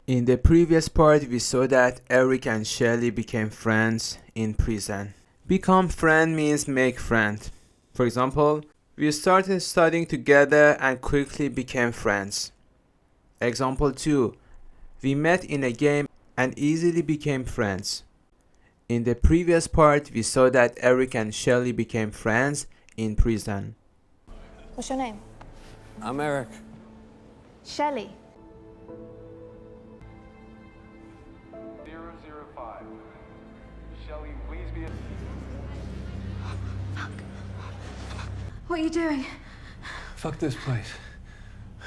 In the previous part, we saw that Eric and Shelley became friends in prison. Become friend means make friend. For example, we started studying together and quickly became friends. Example 2. We met in a game and easily became friends. In the previous part, we saw that Eric and Shelley became friends in prison. What's your name? I'm Eric. Shelley. 005. Shelley, please be... What are you doing? Fuck this place.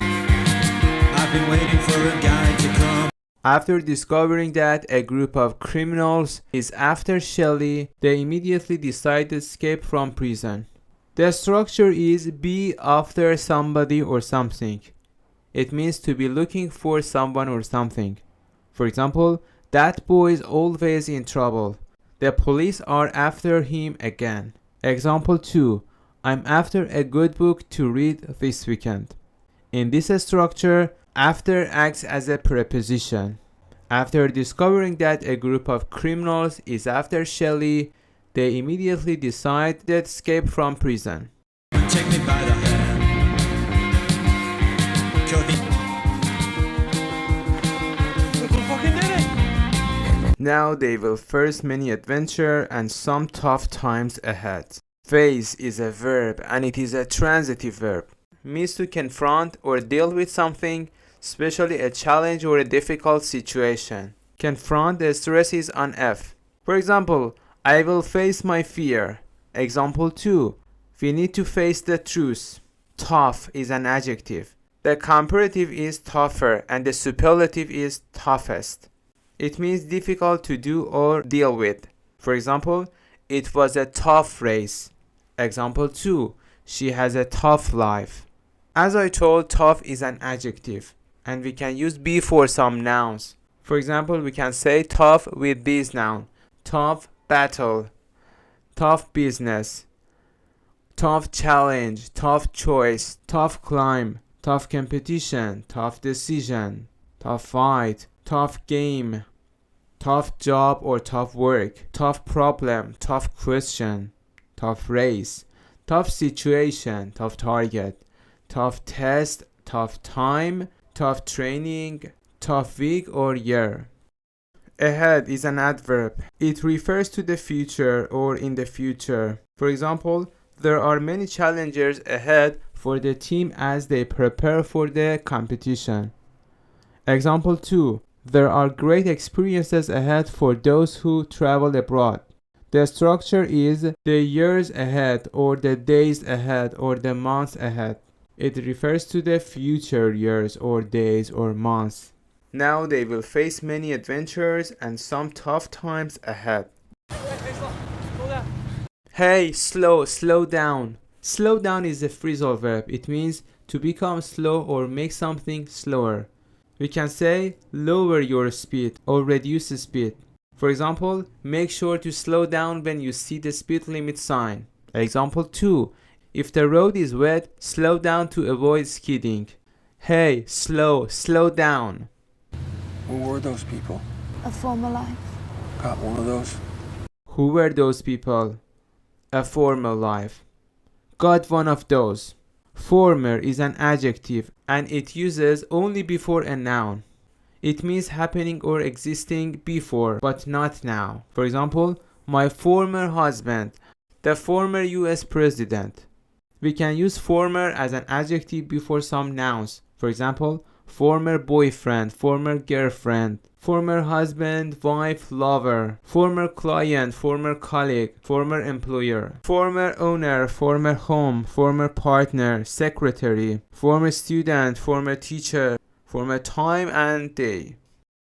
I've been waiting for a guy to come. After discovering that a group of criminals is after Shelley, they immediately decide to escape from prison. The structure is be after somebody or something. It means to be looking for someone or something. For example, that boy is always in trouble. The police are after him again. Example 2. I'm after a good book to read this weekend. In this structure, after acts as a preposition. After discovering that a group of criminals is after Shelley, they immediately decide to escape from prison. Take me by the hand. We fucking did it! Now they will face many adventure and some tough times ahead. Face is a verb and it is a transitive verb. Means to confront or deal with something, especially a challenge or a difficult situation. Confront, the stress is on F. For example, I will face my fear. Example 2. We need to face the truth. Tough is an adjective. The comparative is tougher and the superlative is toughest. It means difficult to do or deal with. For example, it was a tough race. Example 2. She has a tough life. As I told, tough is an adjective and we can use be for some nouns. For example, we can say tough with this noun. Tough battle, tough business, tough challenge, tough choice, tough climb, tough competition, tough decision, tough fight, tough game, tough job or tough work, tough problem, tough question, tough race, tough situation, tough target, tough test, tough time, tough training, tough week or year. Ahead is an adverb. It refers to the future or in the future. For example, there are many challenges ahead for the team as they prepare for the competition. Example 2. There are great experiences ahead for those who travel abroad. The structure is the years ahead or the days ahead or the months ahead. It refers to the future years or days or months. Now they will face many adventures and some tough times ahead. Hey, slow down. Slow down is a phrasal verb. It means to become slow or make something slower. We can say lower your speed or reduce the speed. For example, make sure to slow down when you see the speed limit sign. Example 2. If the road is wet, slow down to avoid skidding. Hey, slow down. Who were those people? A former life. Got one of those? Who were those people? A former life. Got one of those. Former is an adjective and it uses only before a noun. It means happening or existing before but not now. For example, my former husband, the former US president. We can use former as an adjective before some nouns. For example, former boyfriend, former girlfriend, former husband, wife, lover, former client, former colleague, former employer, former owner, former home, former partner, secretary, former student, former teacher, former time and day.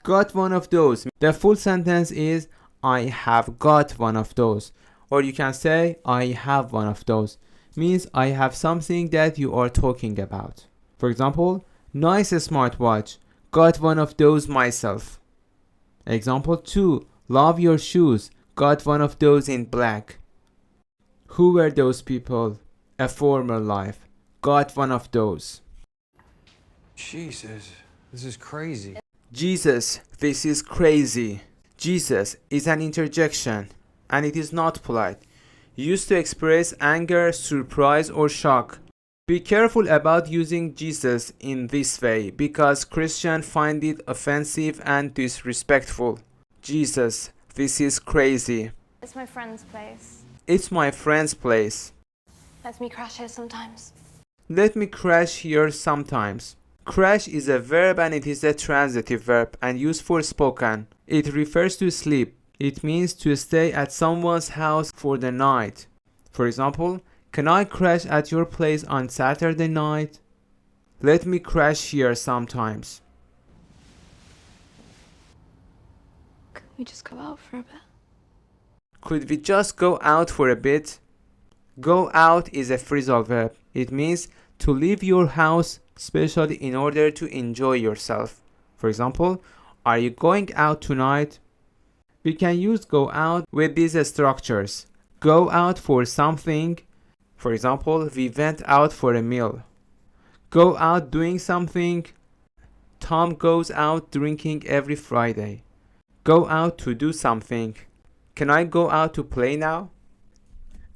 Got one of those. The full sentence is I have got one of those. Or you can say I have one of those. Means I have something that you are talking about. For example, nice smartwatch. Got one of those myself. Example 2. Love your shoes. Got one of those in black. Who were those people? A former life. Got one of those. Jesus, this is crazy. Jesus, this is crazy. Jesus is an interjection, and it is not polite. Used to express anger, surprise, or shock. Be careful about using Jesus in this way because Christians find it offensive and disrespectful. Jesus, this is crazy. It's my friend's place. It's my friend's place. Lets me crash here sometimes. Let me crash here sometimes. Crash is a verb and it is a transitive verb and used for spoken. It refers to sleep. It means to stay at someone's house for the night. For example, can I crash at your place on Saturday night? Let me crash here sometimes. Can we just go out for a bit? Could we just go out for a bit? Go out is a phrasal verb. It means to leave your house, especially in order to enjoy yourself. For example, are you going out tonight? We can use go out with these structures. Go out for something. For example, we went out for a meal. Go out doing something. Tom goes out drinking every Friday. Go out to do something. Can I go out to play now?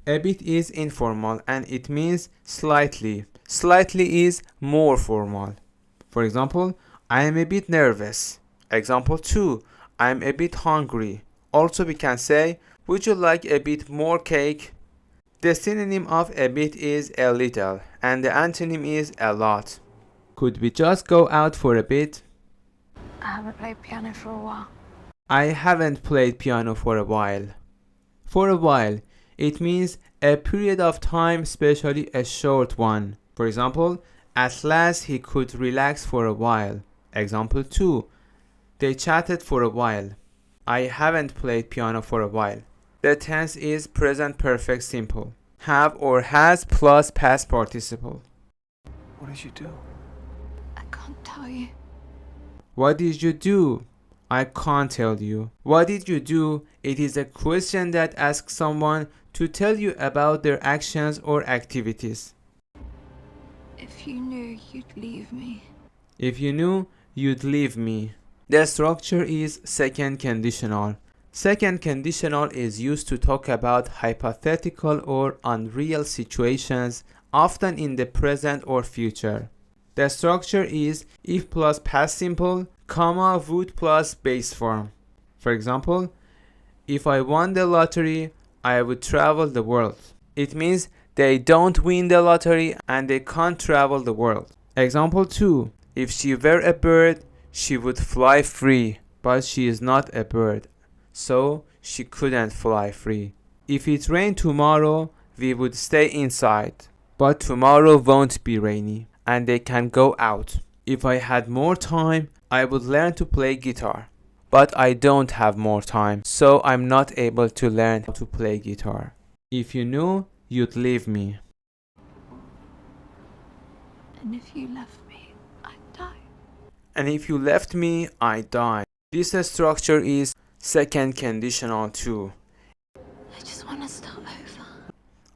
A bit is informal and it means slightly. Slightly is more formal. For example, I am a bit nervous. Example 2, I am a bit hungry. Also we can say, would you like a bit more cake? The synonym of a bit is a little and the antonym is a lot. Could we just go out for a bit? I haven't played piano for a while. I haven't played piano for a while. For a while, it means a period of time, especially a short one. For example, at last he could relax for a while. Example 2, they chatted for a while. I haven't played piano for a while. The tense is present perfect simple. Have or has plus past participle. What did you do? I can't tell you. What did you do? I can't tell you. What did you do? It is a question that asks someone to tell you about their actions or activities. If you knew, you'd leave me. If you knew, you'd leave me. The structure is second conditional. Second conditional is used to talk about hypothetical or unreal situations, often in the present or future. The structure is if plus past simple, comma, would plus base form. For example, if I won the lottery, I would travel the world. It means they don't win the lottery and they can't travel the world. Example 2, if she were a bird, she would fly free, but she is not a bird, so she couldn't fly free. If it rained tomorrow, we would stay inside, but tomorrow won't be rainy and they can go out. If I had more time, I would learn to play guitar, but I don't have more time, so I'm not able to learn how to play guitar. If you knew, you'd leave me. And if you left me, I'd die. And if you left me, I'd die. This structure is second conditional too. I just want to start over.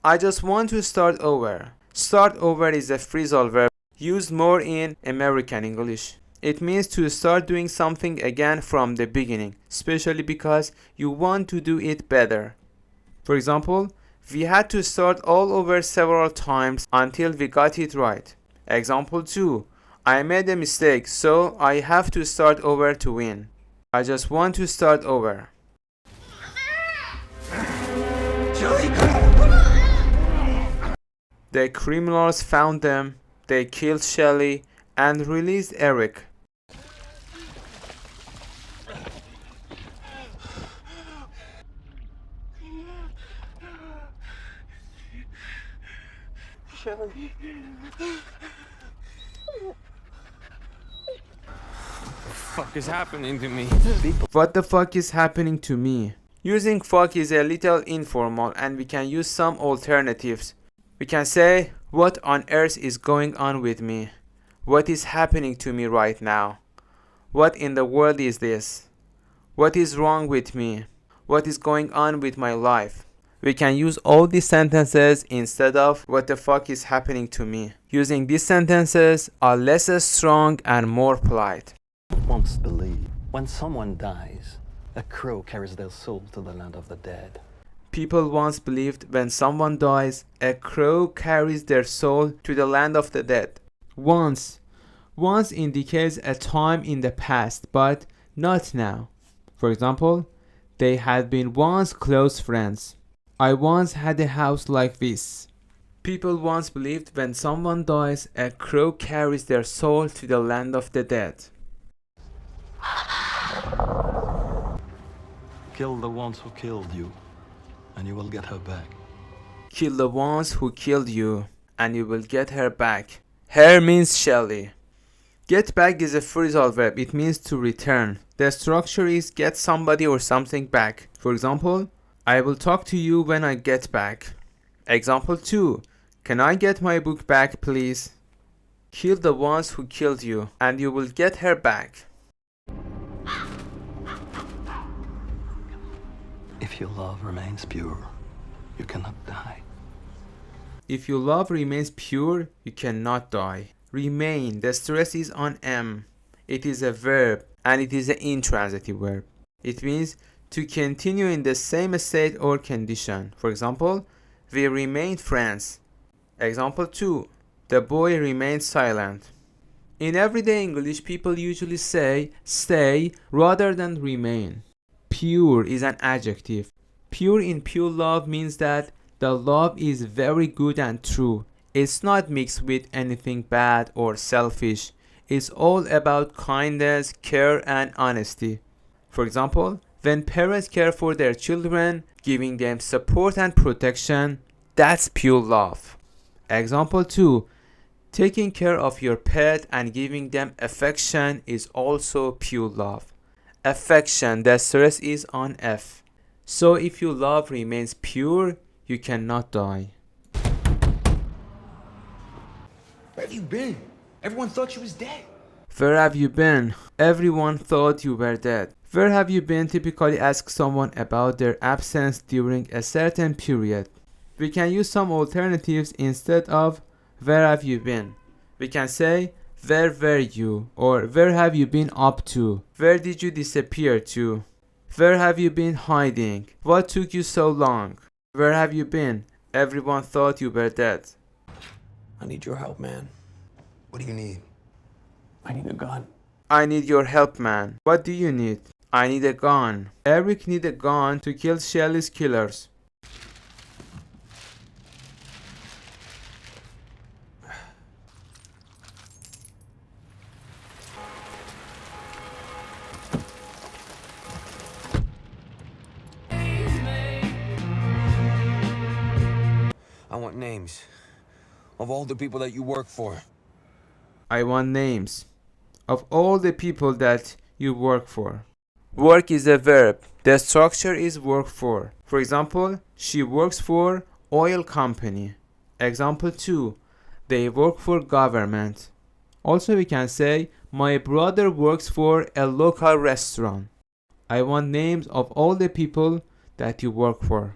I just want to start over. Start over is a phrasal verb used more in American English. It means to start doing something again from the beginning, especially because you want to do it better. For example, we had to start all over several times until we got it right. Example 2, I made a mistake, so I have to start over to win. I just want to start over. The criminals found them, they killed Shelley, and released Eric. Fuck is happening to me? What the fuck is happening to me? Using fuck is a little informal and we can use some alternatives. We can say, what on earth is going on with me? What is happening to me right now? What in the world is this? What is wrong with me? What is going on with my life? We can use all these sentences instead of what the fuck is happening to me. Using these sentences are less strong and more polite. Once believed, when someone dies, a crow carries their soul to the land of the dead. People once believed when someone dies, a crow carries their soul to the land of the dead. Once. Once indicates a time in the past, but not now. For example, they had been once close friends. I once had a house like this. People once believed when someone dies, a crow carries their soul to the land of the dead. Kill the ones who killed you, and you will get her back. Kill the ones who killed you, and you will get her back. Her means Shelley. Get back is a phrasal verb. It means to return. The structure is get somebody or something back. For example, I will talk to you when I get back. Example 2. Can I get my book back, please? Kill the ones who killed you, and you will get her back. If your love remains pure, you cannot die. If your love remains pure, you cannot die. Remain, the stress is on M. It is a verb, and it is an intransitive verb. It means to continue in the same state or condition. For example, we remained friends. Example 2. The boy remained silent. In everyday English, people usually say stay rather than remain. Pure is an adjective. Pure in pure love means that the love is very good and true. It's not mixed with anything bad or selfish. It's all about kindness, care, and honesty. For example, when parents care for their children, giving them support and protection, that's pure love. Example 2. Taking care of your pet and giving them affection is also pure love. Affection, the stress is on F. So if your love remains pure, you cannot die. Where have you been? Everyone thought you was dead. Where have you been? Everyone thought you were dead. Where have you been typically asks someone about their absence during a certain period. We can use some alternatives instead of where have you been. We can say where were you, or where have you been up to? Where did you disappear to? Where have you been hiding? What took you so long? Where have you been? Everyone thought you were dead. I need your help, man. What do you need? I need a gun. I need your help, man. What do you need? I need a gun. Eric need a gun to kill Shelley's killers. I want names of all the people that you work for. I want names of all the people that you work for. Work is a verb. The structure is work for. For example, she works for oil company. Example 2. They work for government. Also we can say my brother works for a local restaurant. I want names of all the people that you work for.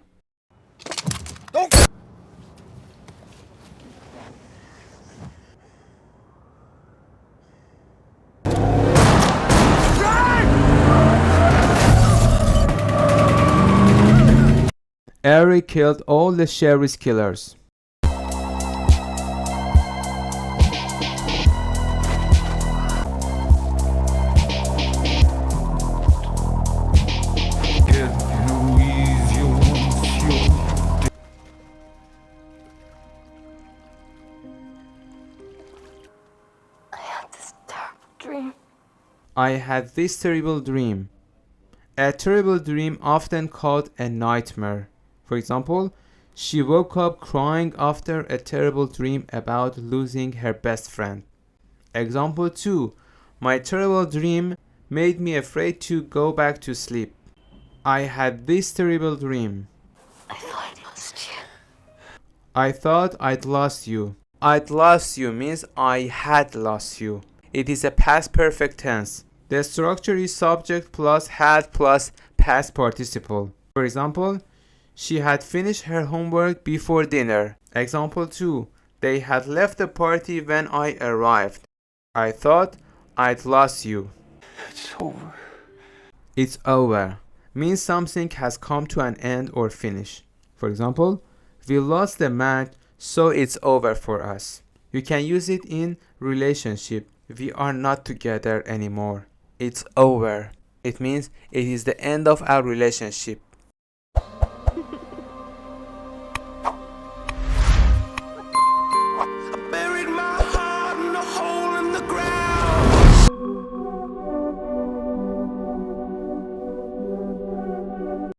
Eric killed all the Sherry's killers. I had this terrible dream. A terrible dream, often called a nightmare. For example, she woke up crying after a terrible dream about losing her best friend. Example 2. My terrible dream made me afraid to go back to sleep. I had this terrible dream. I thought I'd lost you. I thought I'd lost you. I'd lost you means I had lost you. It is a past perfect tense. The structure is subject plus had plus past participle. For example, she had finished her homework before dinner. Example 2. They had left the party when I arrived. I thought I'd lost you. It's over. It's over means something has come to an end or finish. For example, we lost the match, so it's over for us. You can use it in relationship. We are not together anymore. It's over. It means it is the end of our relationship.